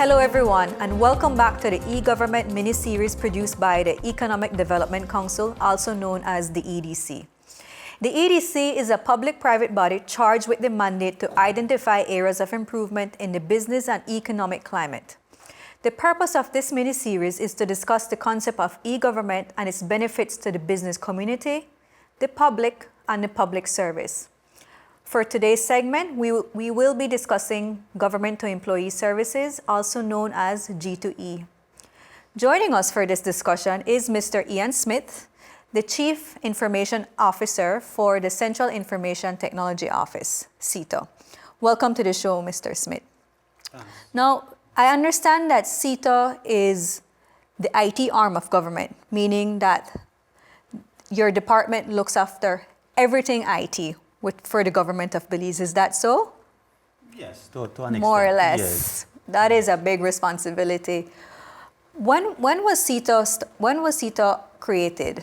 Hello everyone, and welcome back to the eGovernment mini-series produced by the Economic Development Council, also known as the EDC. The EDC is a public-private body charged with the mandate to identify areas of improvement in the business and economic climate. The purpose of this mini-series is to discuss the concept of e-government and its benefits to the business community, the public, and the public service. For today's segment, we will be discussing government to employee services, also known as G2E. Joining us for this discussion is Mr. Ian Smith, the Chief Information Officer for the Central Information Technology Office, SITO. Welcome to the show, Mr. Smith. Now, I understand that SITO is the IT arm of government, meaning that your department looks after everything IT for the Government of Belize. Is that so? Yes, to an extent. More or less. Yes. That is a big responsibility. When was SITO created?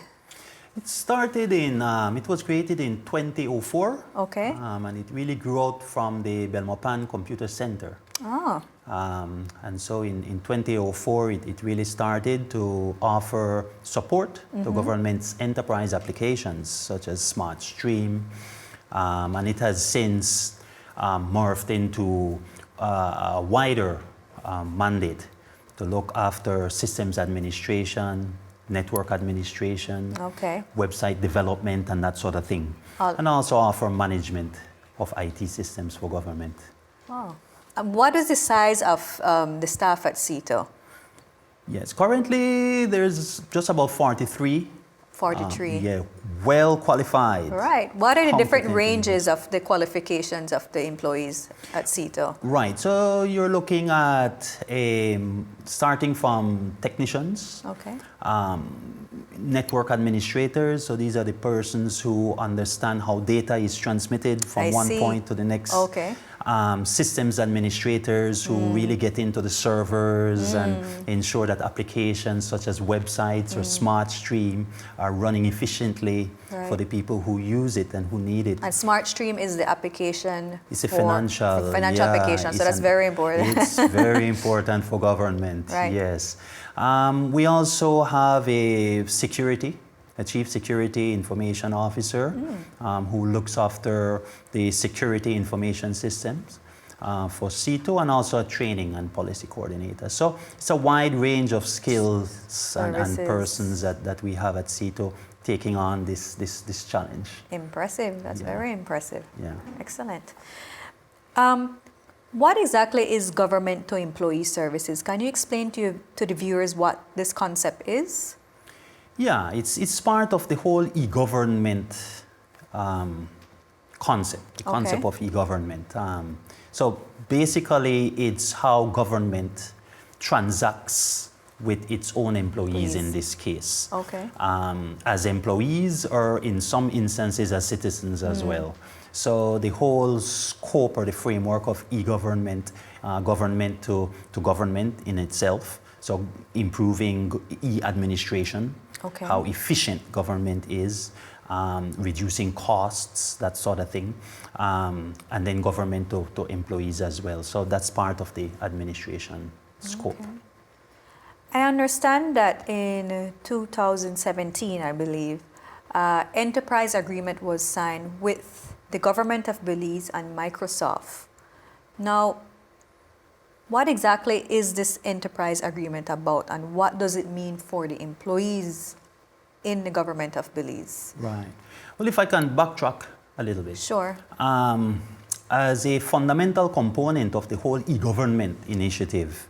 It was created in 2004. Okay. And it really grew out from the Belmopan Computer Center. Oh. And so in 2004, it really started to offer support to government's enterprise applications, such as SmartStream. And it has since morphed into a wider mandate to look after systems administration, network administration, website development, and that sort of thing. And also offer management of IT systems for government. Wow. What is the size of the staff at SITO? Yes, currently there's just about 43. 43. Yeah, well qualified. Right. What are the different ranges of the qualifications of the employees at SITO? Right. So you're looking at starting from technicians, network administrators. So these are the persons who understand how data is transmitted from one point to the next. Systems administrators who really get into the servers and ensure that applications such as websites or SmartStream are running efficiently for the people who use it and who need it. And SmartStream is the application. It's a financial application, so that's very important. It's very important for government, yes. We also have a Chief Security Information Officer who looks after the security information systems for SITO, and also a training and policy coordinator. So it's a wide range of skills and persons that we have at SITO taking on this challenge. Impressive. That's very impressive. Yeah. Excellent. What exactly is government to employee services? Can you explain to the viewers what this concept is? Yeah, it's part of the whole e-government concept, the concept of e-government. So basically, it's how government transacts with its own employees in this case. As employees, or in some instances as citizens as well. So the whole scope or the framework of e-government, government to government in itself, so improving e-administration, how efficient government is, reducing costs, that sort of thing, and then government to employees as well. So that's part of the administration scope. I understand that in 2017, I believe, enterprise agreement was signed with the Government of Belize and Microsoft. Now, what exactly is this enterprise agreement about, and what does it mean for the employees in the Government of Belize? Right. Well, if I can backtrack a little bit. Sure. As a fundamental component of the whole e-government initiative,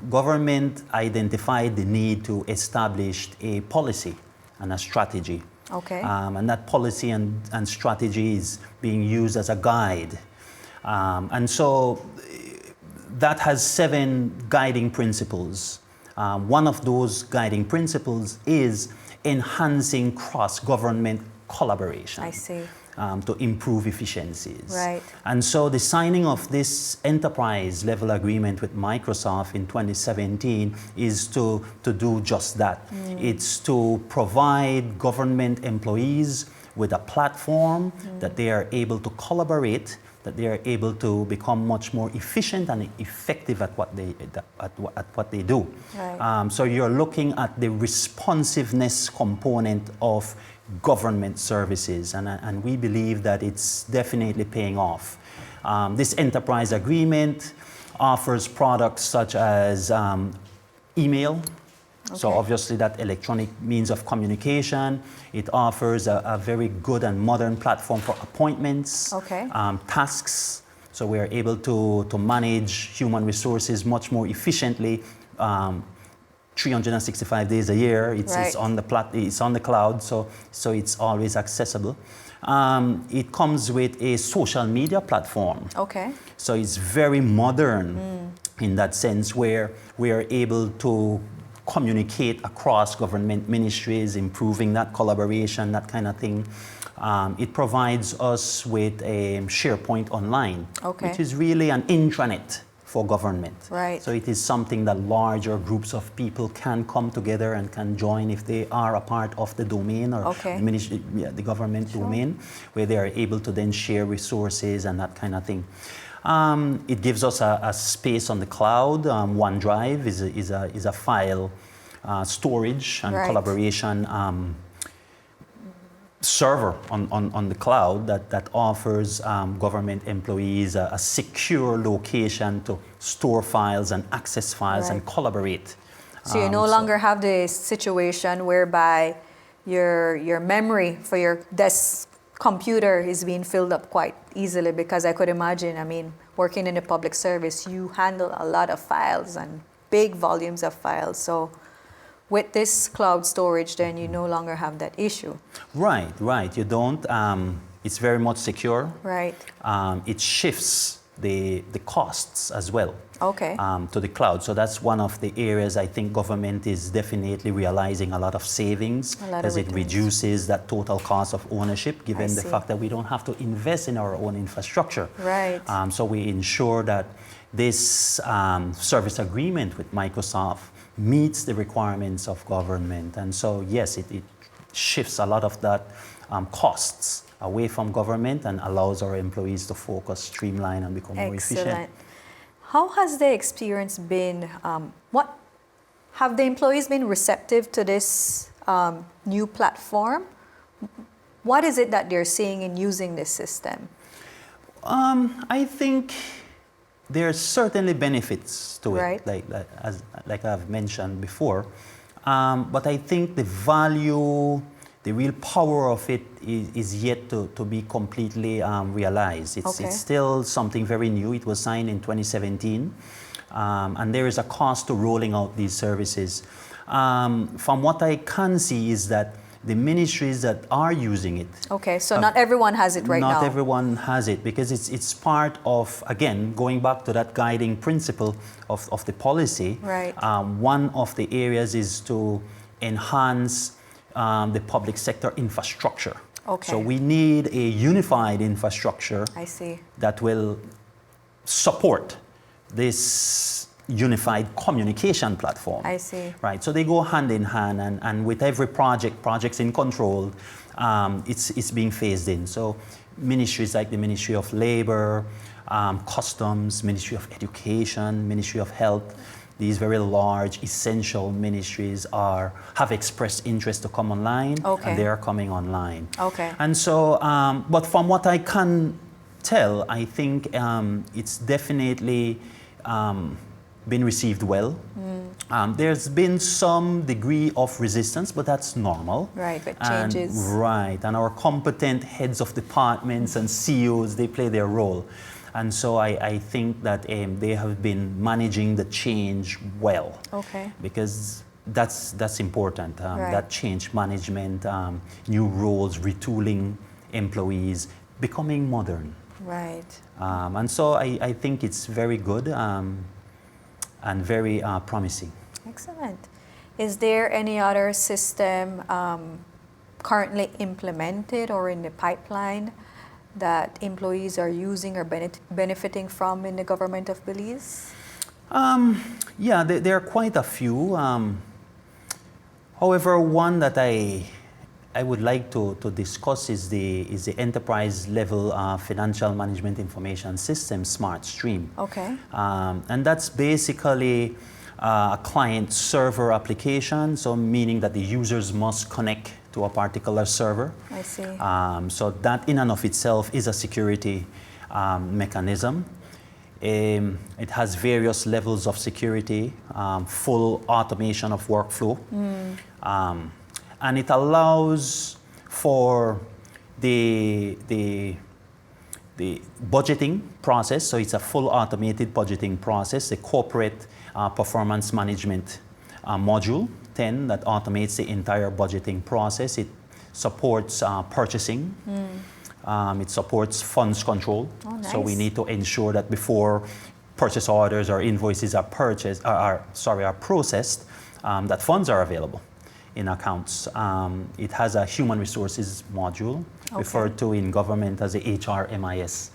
government identified the need to establish a policy and a strategy. And that policy and strategy is being used as a guide. And so that has 7 guiding principles. One of those guiding principles is enhancing cross-government collaboration. I see. To improve efficiencies. Right. And so the signing of this enterprise level agreement with Microsoft in 2017 is to do just that. It's to provide government employees with a platform that they are able to collaborate that they are able to become much more efficient and effective at what they do. Right. So you're looking at the responsiveness component of government services, and we believe that it's definitely paying off. This enterprise agreement offers products such as email. Okay. So obviously that electronic means of communication. It offers a very good and modern platform for appointments, okay. Tasks. So we are able to manage human resources much more efficiently. 365 days a year. It's on the cloud, so it's always accessible. It comes with a social media platform. Okay. So it's very modern in that sense, where we are able to communicate across government ministries, improving that collaboration, that kind of thing. It provides us with a SharePoint Online, okay. which is really an intranet for government. Right. So it is something that larger groups of people can come together and can join if they are a part of the domain or okay. the government domain, where they are able to then share resources and that kind of thing. It gives us a space on the cloud. OneDrive is a file storage and right. collaboration server on the cloud that offers government employees a secure location to store files and access files right. and collaborate. So you no longer have the situation whereby your memory for your desk computer is being filled up quite easily, because I could imagine, I mean, working in a public service, you handle a lot of files and big volumes of files. So with this cloud storage, then you no longer have that issue. Right. You don't. It's very much secure. Right. It shifts the costs as well. Okay. To the cloud. So that's one of the areas I think government is definitely realizing a lot of savings, as it reduces that total cost of ownership, given the fact that we don't have to invest in our own infrastructure. Right. So we ensure that this service agreement with Microsoft meets the requirements of government. And so, yes, it shifts a lot of that costs away from government and allows our employees to focus, streamline, and become more efficient. Excellent. How has the experience been? What have the employees been receptive to this new platform? What is it that they're seeing in using this system? I think there's certainly benefits to right. it, like I've mentioned before. But I think the value, the real power of it is yet to be completely realized. It's still something very new. It was signed in 2017. And there is a cost to rolling out these services. From what I can see is that the ministries that are using it. Okay, so not everyone has it right now. Not everyone has it, because it's part of, again, going back to that guiding principle of the policy. Right. One of the areas is to enhance the public sector infrastructure. Okay. So we need a unified infrastructure. I see. That will support this unified communication platform. I see. Right, so they go hand in hand, and with every projects in control, it's being phased in. So ministries like the Ministry of Labor, Customs, Ministry of Education, Ministry of Health, these very large, essential ministries have expressed interest to come online, and they are coming online. Okay. And so, but from what I can tell, I think it's definitely been received well. There's been some degree of resistance, but that's normal. Right, but changes. Right, and our competent heads of departments and CEOs, they play their role. And so I think that they have been managing the change well. Okay. Because that's important, right. That change management, new roles, retooling employees, becoming modern. Right. And so I think it's very good and very promising. Excellent. Is there any other system currently implemented or in the pipeline that employees are using or benefiting from in the Government of Belize? Yeah, there are quite a few. However, one that I would like to discuss is the enterprise level financial management information system, SmartStream. Okay. And that's basically a client server application, so meaning that the users must connect to a particular server. I see. So that in and of itself is a security mechanism. It has various levels of security, full automation of workflow, and it allows for the budgeting process. So it's a full automated budgeting process, the corporate performance management module 10 that automates the entire budgeting process. It supports purchasing. It supports funds control. Oh, nice. So we need to ensure that before purchase orders or invoices are processed, that funds are available in accounts. It has a human resources module, referred to in government as the HRMIS,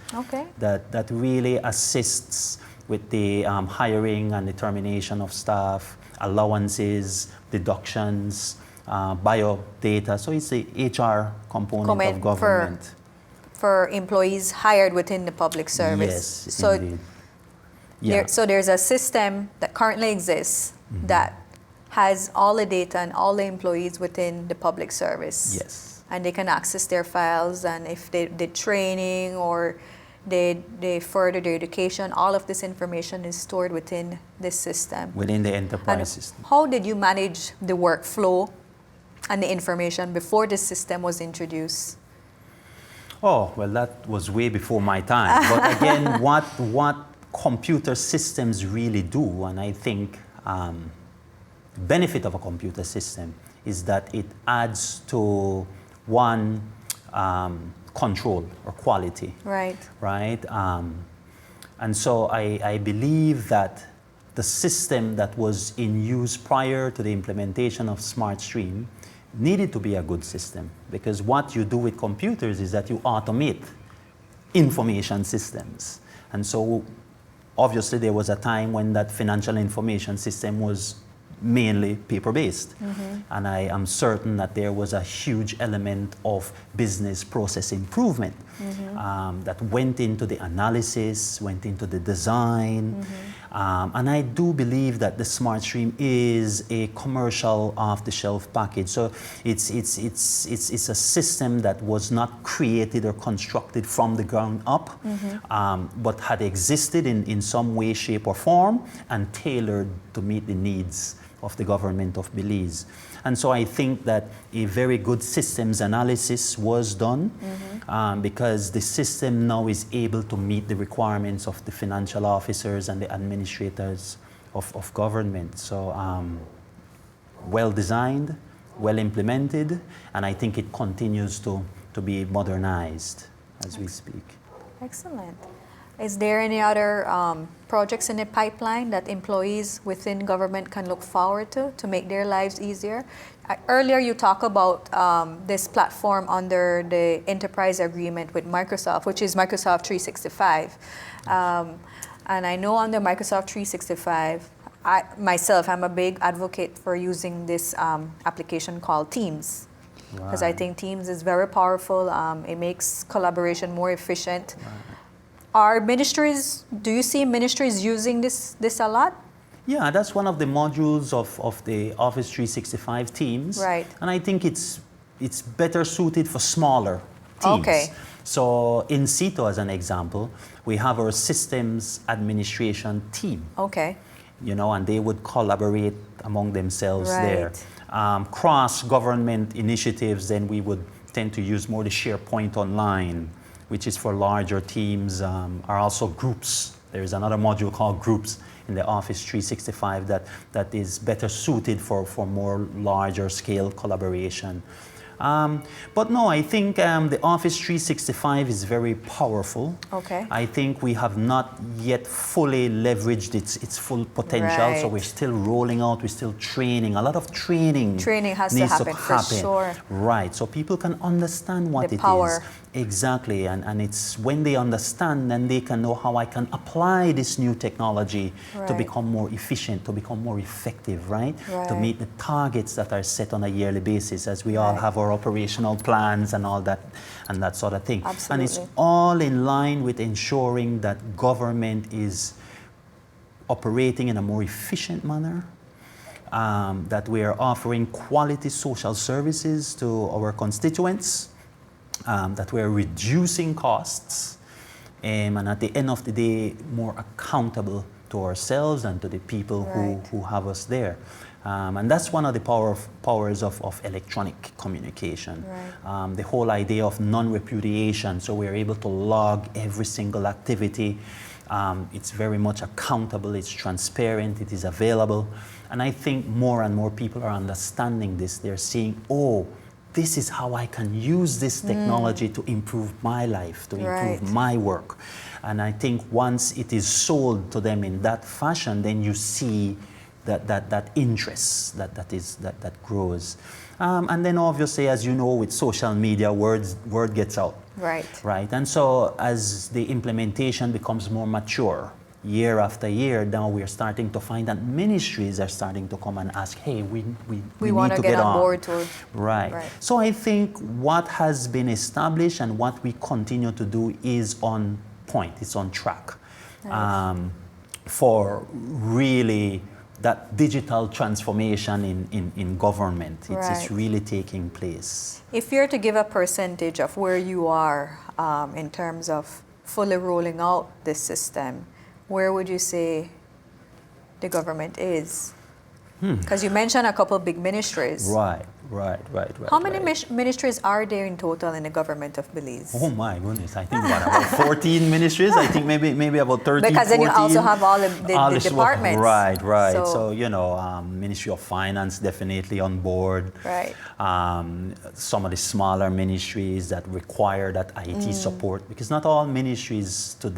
that really assists with the hiring and determination of staff, allowances, deductions, bio data. So it's the HR component of government. For employees hired within the public service. Yes, so indeed. Yeah. So there's a system that currently exists that has all the data and all the employees within the public service. Yes. And they can access their files, and if they did training or they further their education, all of this information is stored within this system. Within the enterprise system. How did you manage the workflow and the information before this system was introduced? Oh, well, that was way before my time. But again, what computer systems really do, and I think the benefit of a computer system is that it adds to one, control or quality. Right. Right? And so I believe that the system that was in use prior to the implementation of SmartStream needed to be a good system, because what you do with computers is that you automate information systems. And so obviously there was a time when that financial information system was mainly paper-based. And I am certain that there was a huge element of business process improvement that went into the analysis, went into the design. And I do believe that the SmartStream is a commercial off-the-shelf package. So it's a system that was not created or constructed from the ground up, but had existed in some way, shape, or form and tailored to meet the needs of the Government of Belize. And so I think that a very good systems analysis was done because the system now is able to meet the requirements of the financial officers and the administrators of government. So well designed, well implemented, and I think it continues to be modernized as we speak. Excellent. Is there any other projects in the pipeline that employees within government can look forward to make their lives easier? Earlier you talked about this platform under the enterprise agreement with Microsoft, which is Microsoft 365. And I know under Microsoft 365, I'm a big advocate for using this application called Teams. Because I think Teams is very powerful. It makes collaboration more efficient. Are ministries, do you see ministries using this a lot? Yeah, that's one of the modules of the Office 365 Teams. Right. And I think it's better suited for smaller teams. Okay. So in SITO, as an example, we have our systems administration team. Okay. You know, and they would collaborate among themselves there. Cross-government initiatives, then we would tend to use more the SharePoint Online, which is for larger teams, are also groups. There's another module called Groups in the Office 365 that is better suited for more larger scale collaboration. But no, I think the Office 365 is very powerful. Okay. I think we have not yet fully leveraged its full potential, Right. so we're still rolling out, we're still training. A lot of training has needs to happen, for sure. Right, so people can understand what The power. it is. Exactly, and it's when they understand, then they can know how I can apply this new technology to become more efficient, to become more effective, right? To meet the targets that are set on a yearly basis, as we all have our our operational plans and all that, and that sort of thing. Absolutely. And it's all in line with ensuring that government is operating in a more efficient manner, that we are offering quality social services to our constituents, that we are reducing costs, and at the end of the day, more accountable to ourselves and to the people who have us there. And that's one of the powers of electronic communication. Right. The whole idea of non-repudiation, so we're able to log every single activity. It's very much accountable, it's transparent, it is available. And I think more and more people are understanding this. They're seeing, oh, this is how I can use this technology to improve my life, to improve my work. And I think once it is sold to them in that fashion, then you see that interest that grows. And then obviously, as you know, with social media, word gets out. Right. And so as the implementation becomes more mature, year after year, now we're starting to find that ministries are starting to come and ask, hey, we want need to get on board to. Right. So I think what has been established and what we continue to do is on point, it's on track for really that digital transformation in government. It's really taking place. If you're to give a percentage of where you are in terms of fully rolling out this system, where would you say the government is? Because you mentioned a couple of big ministries. Right. How many ministries are there in total in the government of Belize? Oh my goodness, I think about 14 ministries. I think maybe about 13, because then 14. You also have all the departments. Right. So you know, Ministry of Finance definitely on board. Right. Some of the smaller ministries that require that IT support, because not all ministries to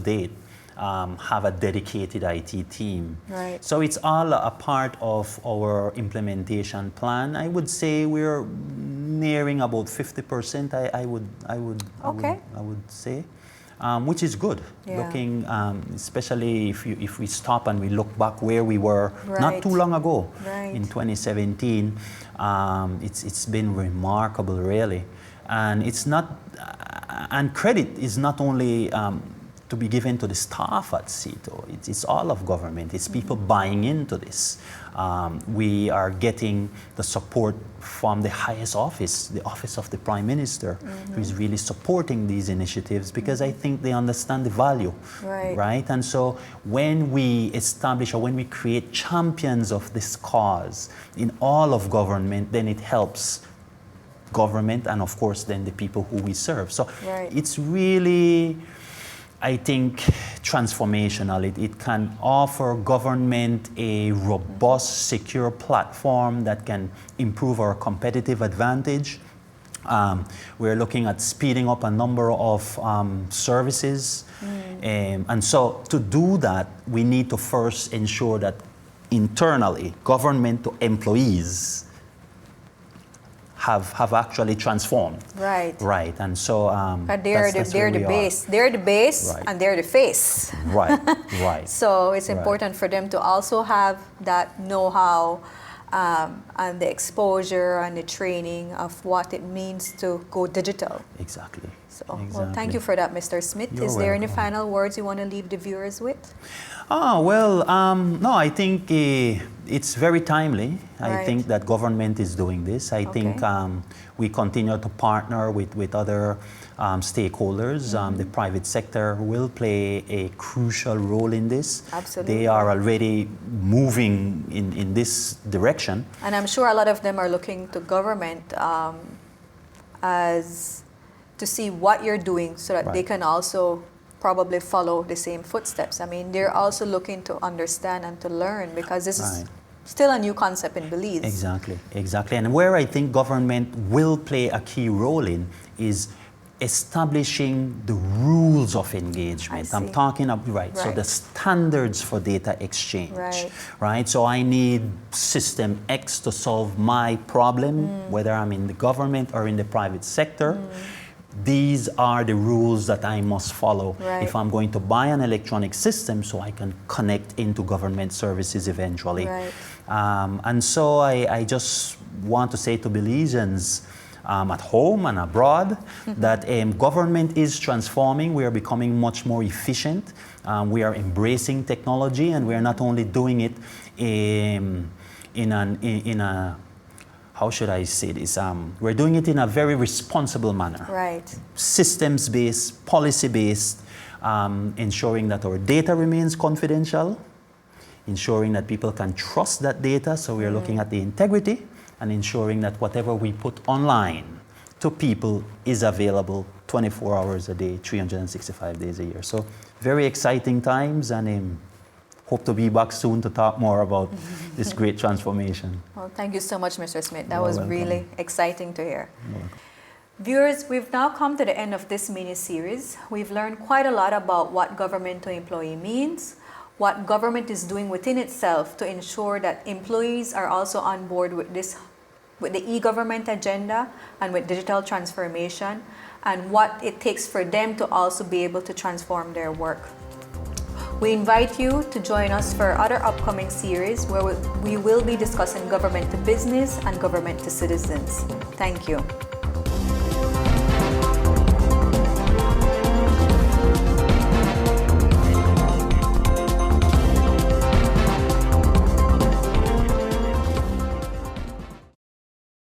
date have a dedicated IT team. Right. So it's all a part of our implementation plan. I would say we're nearing about 50%. I would say, which is good. Looking, especially if we stop and we look back where we were not too long ago in 2017. It's been remarkable, really, and it's not. And credit is not only to be given to the staff at SITO. It's all of government. It's people buying into this. We are getting the support from the highest office, the office of the Prime Minister, who is really supporting these initiatives because I think they understand the value, right? And so when we establish or when we create champions of this cause in all of government, then it helps government and of course then the people who we serve. So it's really, I think, transformational. It can offer government a robust, secure platform that can improve our competitive advantage. We're looking at speeding up a number of services. And so to do that, we need to first ensure that internally, government to employees have actually transformed. Right. And so they're the base. They're the base and they're the face. Right. So it's important for them to also have that know-how and the exposure and the training of what it means to go digital. Exactly. So, well, thank you for that, Mr. Smith. Is there any final words you want to leave the viewers with? No, I think it's very timely. I think that government is doing this. I think we continue to partner with other stakeholders. The private sector will play a crucial role in this. Absolutely. They are already moving in this direction. And I'm sure a lot of them are looking to government as to see what you're doing so that they can also probably follow the same footsteps. I mean, they're also looking to understand and to learn because this is still a new concept in Belize. Exactly. And where I think government will play a key role in is establishing the rules of engagement. I'm talking about, so the standards for data exchange, right? So I need system X to solve my problem, whether I'm in the government or in the private sector. These are the rules that I must follow if I'm going to buy an electronic system so I can connect into government services eventually. And so I just want to say to Belizeans, at home and abroad, that government is transforming. We are becoming much more efficient. We are embracing technology, and we are not only doing it in a how should I say this? We're doing it in a very responsible manner. Right. Systems-based, policy-based, ensuring that our data remains confidential, ensuring that people can trust that data. So we are looking at the integrity and ensuring that whatever we put online to people is available 24 hours a day, 365 days a year. So very exciting times, and hope to be back soon to talk more about this great transformation. Well, thank you so much, Mr. Smith. That You're was welcome. really exciting to hear. You're welcome. Viewers, we've now come to the end of this mini-series. We've learned quite a lot about what government to employee means, what government is doing within itself to ensure that employees are also on board with the e-government agenda and with digital transformation, and what it takes for them to also be able to transform their work. We invite you to join us for other upcoming series where we will be discussing government to business and government to citizens. Thank you.